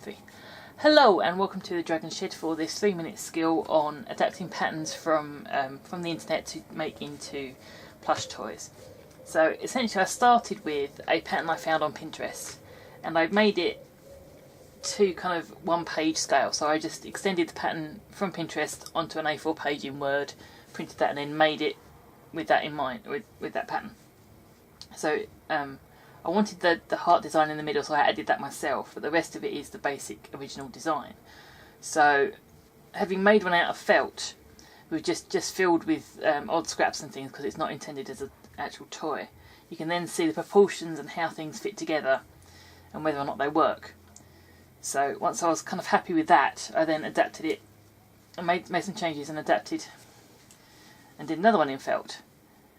3. Hello and welcome to the Dragon Shed for this 3-minute skill on adapting patterns from the internet to make into plush toys. So essentially I started with a pattern I found on Pinterest and I made it to kind of 1-page scale. So I just extended the pattern from Pinterest onto an A4 page in Word, printed that and then made it with that in mind, with that pattern. So I wanted the heart design in the middle, so I added that myself, but the rest of it is the basic original design. So having made one out of felt, we've just filled with odd scraps and things because it's not intended as an actual toy. You can then see the proportions and how things fit together and whether or not they work. So once I was kind of happy with that, I then adapted it and made some changes and adapted and did another one in felt.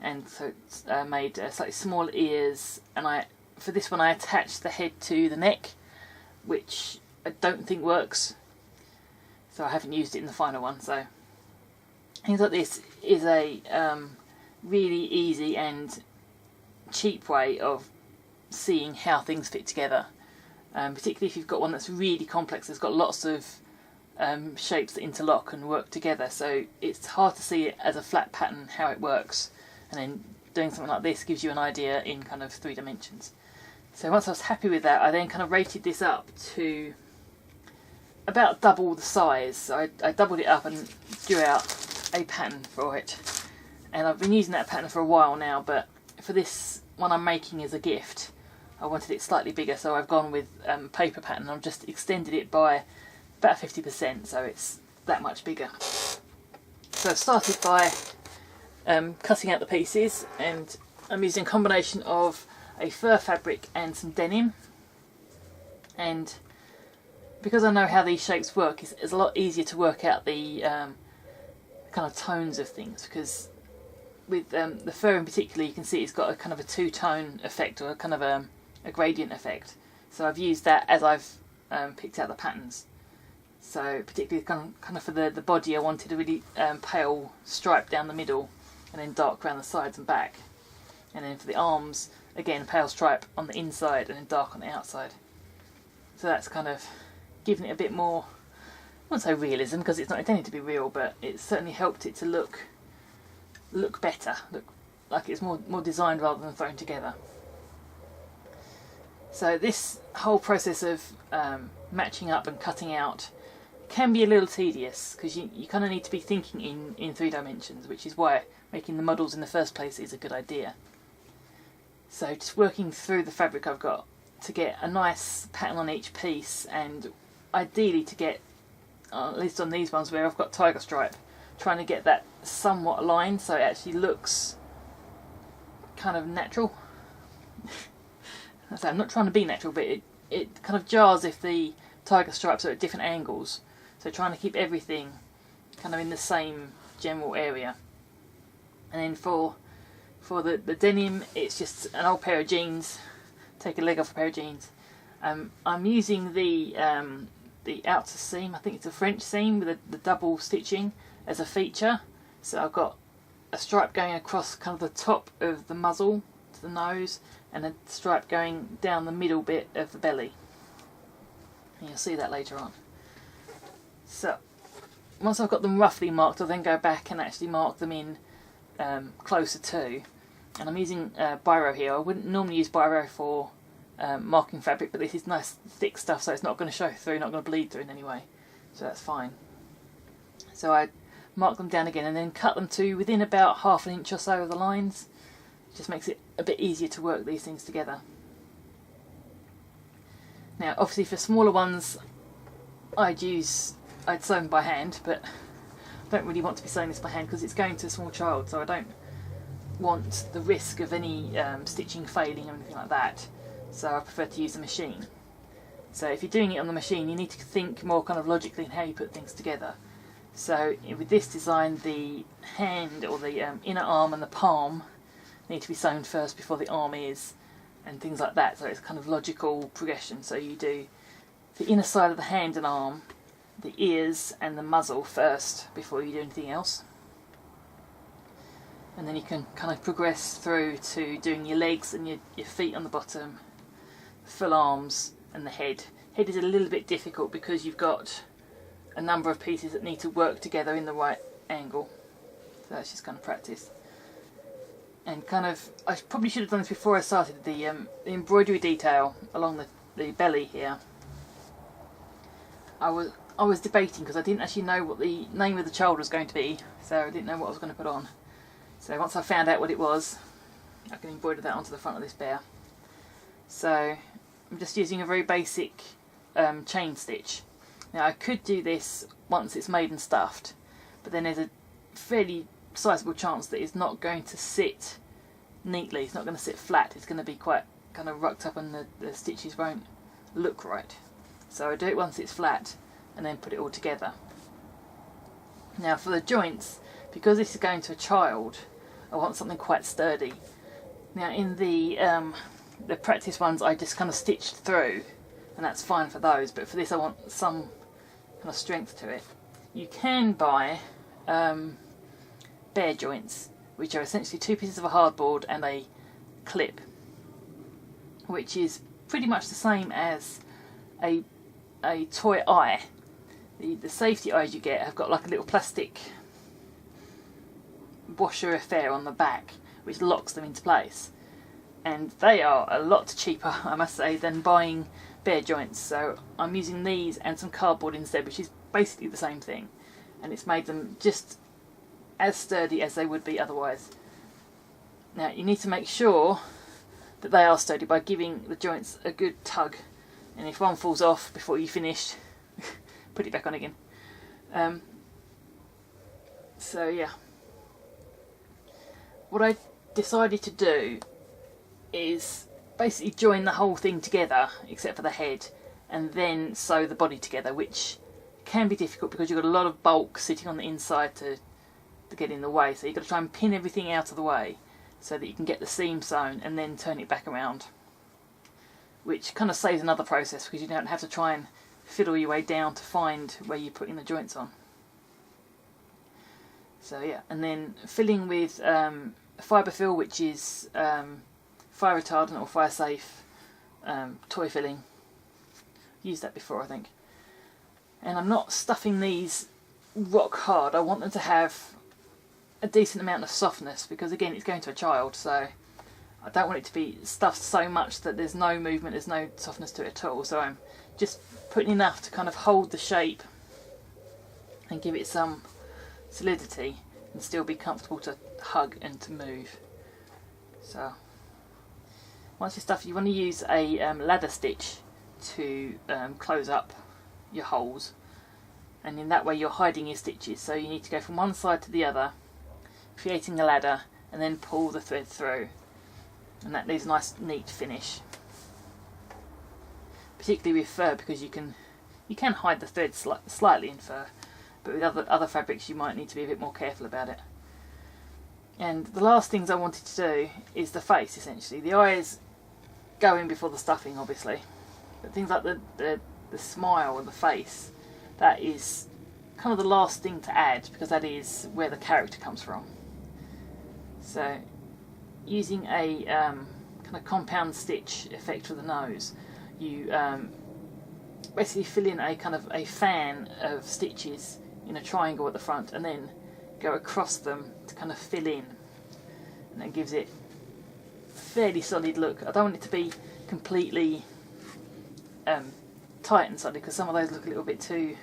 And so I made slightly smaller ears, and for this one I attached the head to the neck, which I don't think works, so I haven't used it in the final one. So things like this is a really easy and cheap way of seeing how things fit together, particularly if you've got one that's really complex. It's got lots of shapes that interlock and work together, so it's hard to see it as a flat pattern how it works. And then doing something like this gives you an idea in kind of 3 dimensions. So once I was happy with that, I then kind of rated this up to about double the size. So I doubled it up and drew out a pattern for it. And I've been using that pattern for a while now, but for this one I'm making as a gift, I wanted it slightly bigger, so I've gone with paper pattern. I've just extended it by about 50%, so it's that much bigger. So I started by cutting out the pieces, and I'm using a combination of a fur fabric and some denim, and because I know how these shapes work, it's a lot easier to work out the kind of tones of things, because with the fur in particular you can see it's got a kind of a 2-tone effect, or a kind of a gradient effect. So I've used that as I've picked out the patterns. So particularly kind of for the body, I wanted a really pale stripe down the middle and then dark around the sides and back. And then for the arms, again, pale stripe on the inside and then dark on the outside. So that's kind of given it a bit more, I won't say realism because it's not intended to be real, but it's certainly helped it to look better, look like it's more designed rather than thrown together. So this whole process of matching up and cutting out can be a little tedious because you kind of need to be thinking in 3 dimensions, which is why making the models in the first place is a good idea. So just working through the fabric I've got to get a nice pattern on each piece, and ideally to get, at least on these ones where I've got tiger stripe, trying to get that somewhat aligned so it actually looks kind of natural. So I'm not trying to be natural, but it kind of jars if the tiger stripes are at different angles. So trying to keep everything kind of in the same general area. And then for the denim, it's just an old pair of jeans. Take a leg off a pair of jeans. I'm using the outer seam, I think it's a French seam with the double stitching as a feature. So I've got a stripe going across kind of the top of the muzzle to the nose, and a stripe going down the middle bit of the belly. And you'll see that later on. So once I've got them roughly marked, I'll then go back and actually mark them in closer to. And I'm using biro here. I wouldn't normally use biro for marking fabric, but this is nice thick stuff, so it's not going to show through, not going to bleed through in any way. So that's fine. So I mark them down again and then cut them to within about ½ an inch or so of the lines. It just makes it a bit easier to work these things together. Now obviously for smaller ones I'd sew them by hand, but I don't really want to be sewing this by hand because it's going to a small child, so I don't want the risk of any stitching failing or anything like that, so I prefer to use the machine. So if you're doing it on the machine, you need to think more kind of logically in how you put things together. So with this design, the hand or the inner arm and the palm need to be sewn first before the arm is, and things like that, so it's kind of logical progression. So you do the inner side of the hand and arm, the ears and the muzzle first before you do anything else, and then you can kind of progress through to doing your legs and your feet on the bottom, full arms and the head Head is a little bit difficult because you've got a number of pieces that need to work together in the right angle. So that's just kind of practice. And kind of, I probably should have done this before I started, the embroidery detail along the belly here. I was debating because I didn't actually know what the name of the child was going to be, so I didn't know what I was going to put on. So once I found out what it was, I can embroider that onto the front of this bear. So I'm just using a very basic chain stitch. Now I could do this once it's made and stuffed, but then there's a fairly sizable chance that it's not going to sit neatly, it's not going to sit flat, it's going to be quite kind of rucked up and the stitches won't look right. So I do it once it's flat and then put it all together. Now for the joints, because this is going to a child, I want something quite sturdy. Now in the practice ones I just kind of stitched through, and that's fine for those, but for this I want some kind of strength to it. You can buy bear joints, which are essentially 2 pieces of a hardboard and a clip, which is pretty much the same as a toy eye. The safety eyes you get have got like a little plastic washer affair on the back which locks them into place, and they are a lot cheaper, I must say, than buying bear joints. So I'm using these and some cardboard instead, which is basically the same thing, and it's made them just as sturdy as they would be otherwise. Now you need to make sure that they are sturdy by giving the joints a good tug, and if one falls off before you finish, put it back on again. So yeah, what I decided to do is basically join the whole thing together except for the head, and then sew the body together, which can be difficult because you've got a lot of bulk sitting on the inside to get in the way. So you've got to try and pin everything out of the way so that you can get the seam sewn and then turn it back around, which kind of saves another process because you don't have to try and fiddle your way down to find where you're putting the joints on. So yeah, and then filling with fibre fill, which is fire retardant or fire safe toy filling. Used that before, I think. And I'm not stuffing these rock hard. I want them to have a decent amount of softness because again it's going to a child, so I don't want it to be stuffed so much that there's no movement, there's no softness to it at all. So I'm just putting enough to kind of hold the shape and give it some solidity and still be comfortable to hug and to move. So once you stuff, you want to use a ladder stitch to close up your holes, and in that way you're hiding your stitches. So you need to go from one side to the other, creating a ladder, and then pull the thread through, and that leaves a nice neat finish. Particularly with fur, because you can hide the thread slightly in fur, but with other fabrics you might need to be a bit more careful about it. And the last things I wanted to do is the face, essentially. The eyes go in before the stuffing, obviously, but things like the smile and the face, that is kind of the last thing to add because that is where the character comes from. So using a kind of compound stitch effect for the nose, you basically fill in a kind of a fan of stitches in a triangle at the front and then go across them to kind of fill in, and that gives it a fairly solid look. I don't want it to be completely tight and solid because some of those look a little bit too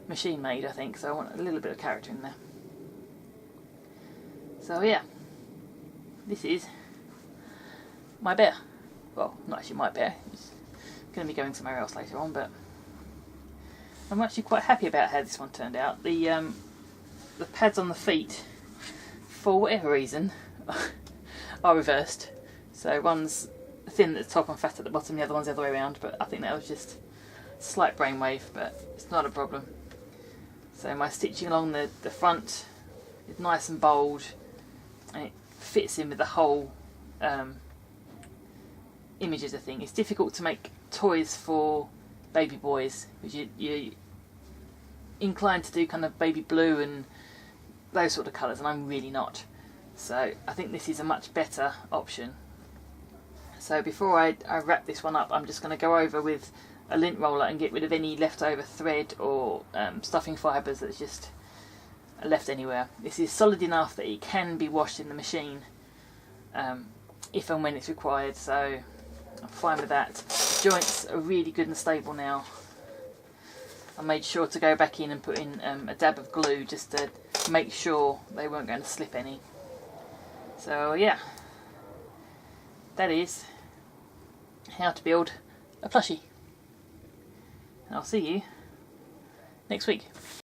machine made, I think, so I want a little bit of character in there. So yeah, this is my bear. Well, not actually my bear, it's going to be going somewhere else later on, but I'm actually quite happy about how this one turned out. The pads on the feet, for whatever reason, are reversed. So one's thin at the top and fat at the bottom, the other one's the other way around, but I think that was just a slight brainwave, but it's not a problem. So my stitching along the front is nice and bold, and it fits in with the whole image of the thing. It's difficult to make toys for baby boys because you're inclined to do kind of baby blue and those sort of colours, and I'm really not. So I think this is a much better option. So before I wrap this one up, I'm just going to go over with a lint roller and get rid of any leftover thread or stuffing fibres that's just left anywhere. This is solid enough that it can be washed in the machine if and when it's required, so I'm fine with that. The joints are really good and stable now. I made sure to go back in and put in a dab of glue just to make sure they weren't going to slip any. So yeah, that is how to build a plushie. And I'll see you next week.